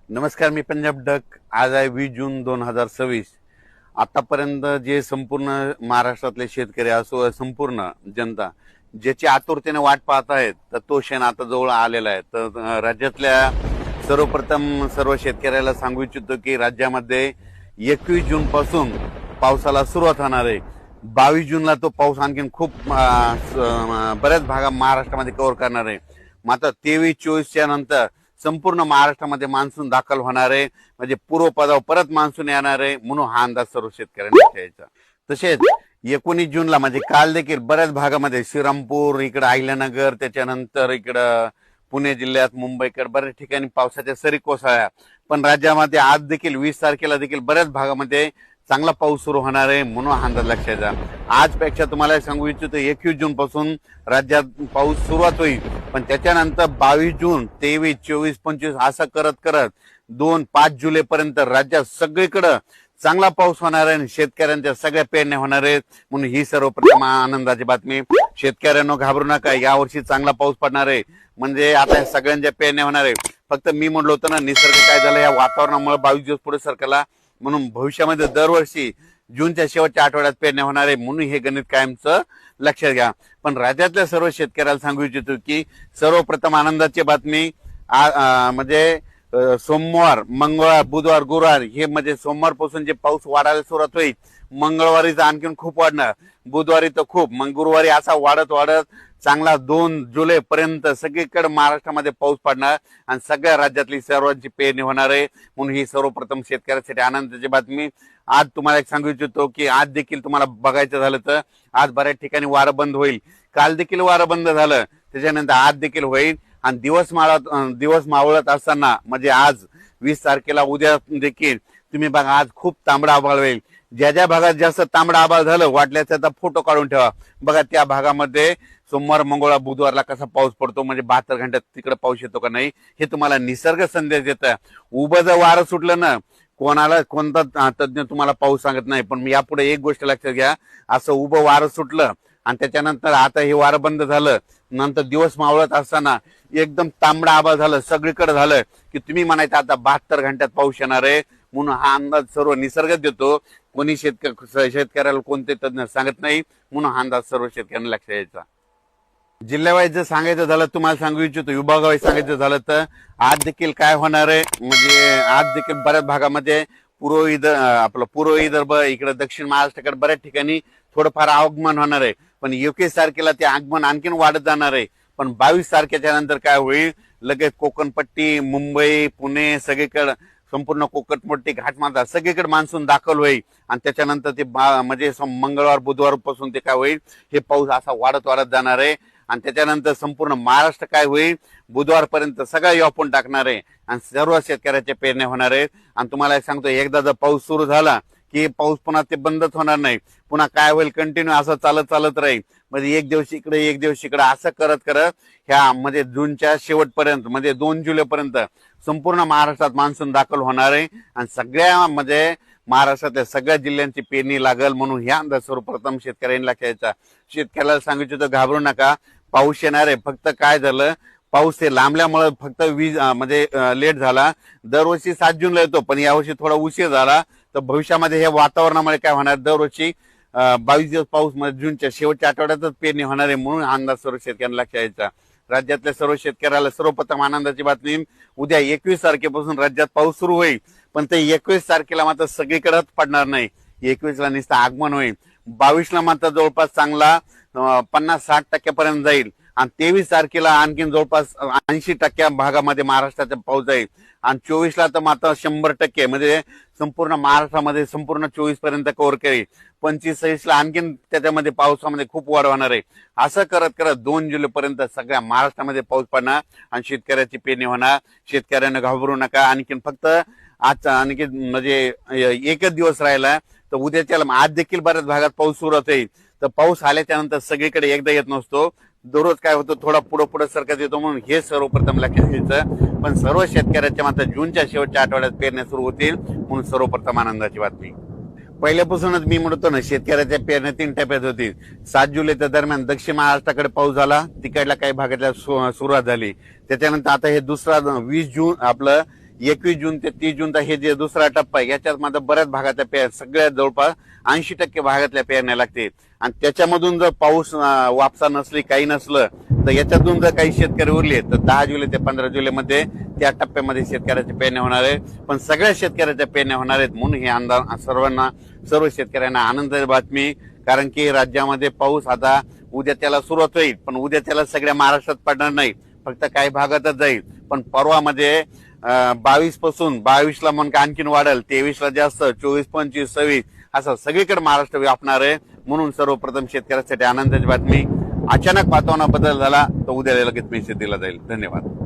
नमस्कार, मी पंजाब डक. आज आहे 20 जून 2026. आतापर्यंत जे संपूर्ण महाराष्ट्रातले शेतकरी असो, संपूर्ण जनता ज्याची आतुरतेने वाट पाहत आहेत, तर तो क्षण आता जवळ आलेला आहे. तर राज्यातल्या सर्वप्रथम सर्व शेतकऱ्याला सांगू इच्छितो की राज्यामध्ये 21 जून पासून पावसाला सुरुवात होणार आहे. 22 जूनला तो पाऊस आणखीन खूप बऱ्याच भागा महाराष्ट्रामध्ये कव्हर करणार आहे. मात्र 23-24च्या नंतर संपूर्ण महाराष्ट्रामध्ये मान्सून दाखल होणार आहे. म्हणजे पूर्वपदावर परत मान्सून येणार आहे, म्हणून हा अंदाज सर्व शेतकऱ्यांना घ्यायचा. तसेच 19 जूनला म्हणजे काल देखील बऱ्याच भागामध्ये श्रीरामपूर, इकडे अहिल्यानगर, त्याच्यानंतर इकडं पुणे जिल्ह्यात, मुंबईकडे बऱ्याच ठिकाणी पावसाच्या सरी कोसळल्या. पण राज्यामध्ये आज देखील 20 तारखेला देखील बऱ्याच भागामध्ये चांगला पाऊस सुरू होणार आहे, म्हणून हा अंदाज लक्षात घ्या. आजपेक्षा तुम्हाला सांगू इच्छितो 21 जून पासून राज्यात पाऊस सुरुवात होईल. पण त्याच्यानंतर 22 जून, 23, 24, 25 असं करत करत 2-5 जुलै पर्यंत राज्यात सगळीकडे चांगला पाऊस होणार आहे आणि शेतकऱ्यांच्या सगळ्या पेरण्या होणार आहेत. म्हणून ही सर्वप्रथम आनंदाची बातमी. शेतकऱ्यांना घाबरू नका, यावर्षी चांगला पाऊस पडणार आहे. म्हणजे आता सगळ्यांच्या पेरण्या होणार आहे. फक्त मी म्हणलो होतं ना, निसर्ग काय झालं, या वातावरणामुळे 22 दिवस पुढे सरकला. म्हणून भविष्यामध्ये दरवर्षी जूनच्या शेवटच्या आठवड्यात पेरण्या होणार आहे. म्हणून हे गणित कायमचं लक्षात घ्या. पण राज्यातल्या सर्व शेतकऱ्याला सांगू इच्छितो की सर्वप्रथम आनंदाची बातमी म्हणजे सोमवार, मंगळवार, बुधवार, गुरुवार हे म्हणजे सोमवारपासून जे पाऊस वाढायला सुरुवात होईल. मंगळवारी तर आणखीन खूप वाढणार, बुधवारी तर खूप, मग गुरुवारी असा वाढत वाढत चांगला 2 जुलै पर्यंत सगळीकडे महाराष्ट्रामध्ये पाऊस पडणार आणि सगळ्या राज्यातली सर्वांची पेरणी होणार आहे. म्हणून ही सर्वप्रथम शेतकऱ्यांसाठी आनंदाची बातमी. आज तुम्हाला एक सांगू इच्छितो की आज देखील तुम्हाला बघायचं झालं तर आज बऱ्याच ठिकाणी वारं बंद होईल. काल देखील वारं बंद झालं, त्याच्यानंतर आज देखील होईल. आणि दिवस मावळत असताना म्हणजे आज 20 तारखेला उद्या देखील तुम्ही बघा, आज खूप तांबडा आभाळ होईल. ज्या ज्या भागात जास्त तांबडा आभाळ झालं, वाटल्यास त्याचा फोटो काढून ठेवा. बघा त्या भागामध्ये सोमवार, मंगळवार, बुधवारला कसा पाऊस पडतो, म्हणजे 72 घंट्यात तिकडे पाऊस येतो का नाही, हे तुम्हाला निसर्ग संदेश देतं. उभं जर वारं सुटलं ना, कोणता तज्ञ तुम्हाला पाऊस सांगत नाही. पण यापुढे एक गोष्ट लक्षात घ्या, असं उभं वारं सुटलं आणि त्याच्यानंतर आता हे वारं बंद झालं, नंतर दिवस मावळत असताना एकदम तांबडा आभाळ झालं, सगळीकडे झालं की तुम्ही म्हणायचं आता 72 घंट्यात पाऊस येणार आहे. म्हणून हा अंदाज सर्व निसर्ग देतो. कोणी शेतकऱ्याला कोणते तज्ञ सांगत नाही. म्हणून हा अंदाज सर्व शेतकऱ्यांना लक्षात यायचा. जिल्ह्यावाईज जर सांगायचं झालं, तुम्हाला सांगू इच्छितो विभागावाईज सांगायचं झालं तर आज देखील काय होणार आहे, म्हणजे आज देखील बऱ्याच भागामध्ये पूर्व विदर्भ, इकडे दक्षिण महाराष्ट्राकडे बऱ्याच ठिकाणी थोडंफार आगमन होणार आहे. पण 21 तारखेला ते आगमन आणखीन वाढत जाणार आहे. पण 22 तारखेच्या नंतर काय होईल, लगेच कोकणपट्टी, मुंबई, पुणे सगळीकडे, संपूर्ण कोकणपट्टी, घाटमाथा सगळीकडे मान्सून दाखल होईल. आणि त्याच्यानंतर ते म्हणजे मंगळवार, बुधवार पासून ते काय होईल, हे पाऊस असा वाढत वाढत जाणार आहे. आणि त्याच्यानंतर संपूर्ण महाराष्ट्र काय होईल, बुधवारपर्यंत सगळा व्यापून टाकणार आहे आणि सर्व शेतकऱ्याच्या पेरण्या होणार आहेत. आणि तुम्हाला सांगतो, एकदा जर पाऊस सुरू झाला की पाऊस पुन्हा ते बंदच होणार नाही. पुन्हा काय होईल, कंटिन्यू असं चालत चालत राहील. म्हणजे एक दिवस इकडे एक दिवस इकडे असं करत करत ह्या म्हणजे जूनच्या शेवटपर्यंत म्हणजे 2 जुलैपर्यंत संपूर्ण महाराष्ट्रात मान्सून दाखल होणार आहे. आणि सगळ्या म्हणजे महाराष्ट्रातल्या सगळ्या जिल्ह्यांची पेरणी लागल. म्हणून ह्या अंदाज सर्वप्रथम शेतकऱ्यांनी लक्षात. शेतकऱ्याला सांगायचं तर घाबरू नका, पाऊस येणार आहे. फक्त काय झालं, पाऊस ते लांबल्यामुळे फक्त म्हणजे लेट झाला. दरवर्षी 7 जूनला येतो, पण यावर्षी थोडा उशीर झाला. तर भविष्यामध्ये हे वातावरणामुळे काय होणार, दरवर्षी 22 दिवस पाऊस म्हणजे जूनच्या शेवटच्या आठवड्यातच पेरणी होणार आहे. म्हणून अंदाज सर्व शेतकऱ्यांना लक्षात यायचा. राज्यातल्या सर्व शेतकऱ्याला सर्वप्रथम आनंदाची बातमी, उद्या 21 तारखेपासून राज्यात पाऊस सुरू होईल. पण ते 21 तारखेला मात्र सगळीकडेच पडणार नाही. 21ला नुसतं आगमन होईल. 22ला मात्र जवळपास चांगला 50-60% जाईल. आणि 23 तारखेला आणखीन जवळपास 80% भागामध्ये महाराष्ट्राचा पाऊस जाईल. आणि 24ला तर मात्र 100% म्हणजे संपूर्ण महाराष्ट्रामध्ये संपूर्ण 24 पर्यंत कव्हर करेल. 25-26ला आणखीन त्याच्यामध्ये पावसामध्ये खूप वाढ होणार आहे. असं करत करत 2 जुलैपर्यंत सगळ्या महाराष्ट्रामध्ये पाऊस पडणार आणि शेतकऱ्याची पेरणी होणार. शेतकऱ्यांना घाबरू नका. आणखीन फक्त आजचा आणखी म्हणजे एकच दिवस राहिला, तर उद्याच्या आज देखील बऱ्याच भागात पाऊस सुरुवात होईल. तर पाऊस आल्याच्या नंतर सगळीकडे एकदा येत नसतो, दररोज काय होतं, थोडा पुढे सरकत येतो. म्हणून हे सर्वप्रथम लक्षात घ्यायचं. पण सर्व शेतकऱ्याच्या मात्र जूनच्या शेवटच्या आठवड्यात पेरण्या सुरू होतील. म्हणून सर्वप्रथम आनंदाची बातमी. पहिल्यापासूनच मी म्हणतो ना, शेतकऱ्याच्या पेरण्या 3 टप्प्यात होतील. 7 जुलैच्या दरम्यान दक्षिण महाराष्ट्राकडे पाऊस झाला, तिकडल्या काही भागातल्या सुरुवात झाली. त्याच्यानंतर आता हे दुसरा 20 जून आपलं 21 जून ते 30 जूनचा हे जे दुसरा टप्पा आहे याच्यात माझा बऱ्याच भागातल्या पेरण्या सगळ्यात जवळपास 80% भागातल्या पेरण्या लागते आणि त्याच्यामधून जर पाऊस वापसा नसली काही नसलं तर याच्यातून जर काही शेतकरी उरले तर 10 जुलै ते 15 जुलैमध्ये त्या टप्प्यामध्ये शेतकऱ्याच्या पेरण्या होणार आहे. पण सगळ्या शेतकऱ्याच्या पेरण्या होणार आहेत म्हणून हे सर्व शेतकऱ्यांना आनंदाची बातमी. कारण की राज्यामध्ये पाऊस आता उद्या त्याला सुरुवात होईल पण उद्या त्याला सगळ्या महाराष्ट्रात पडणार नाही, फक्त काही भागातच जाईल. पण परवामध्ये 22 पासून 22ला म्हणून आणखीन वाढेल, 23ला जास्त, 24, 25, 26 असं सगळीकडे महाराष्ट्र व्यापणार आहे. म्हणून सर्वप्रथम शेतकऱ्यासाठी आनंदाची बातमी. अचानक वातावरणात बदल झाला तर उद्या लगेच मेसेज दिला जाईल. धन्यवाद.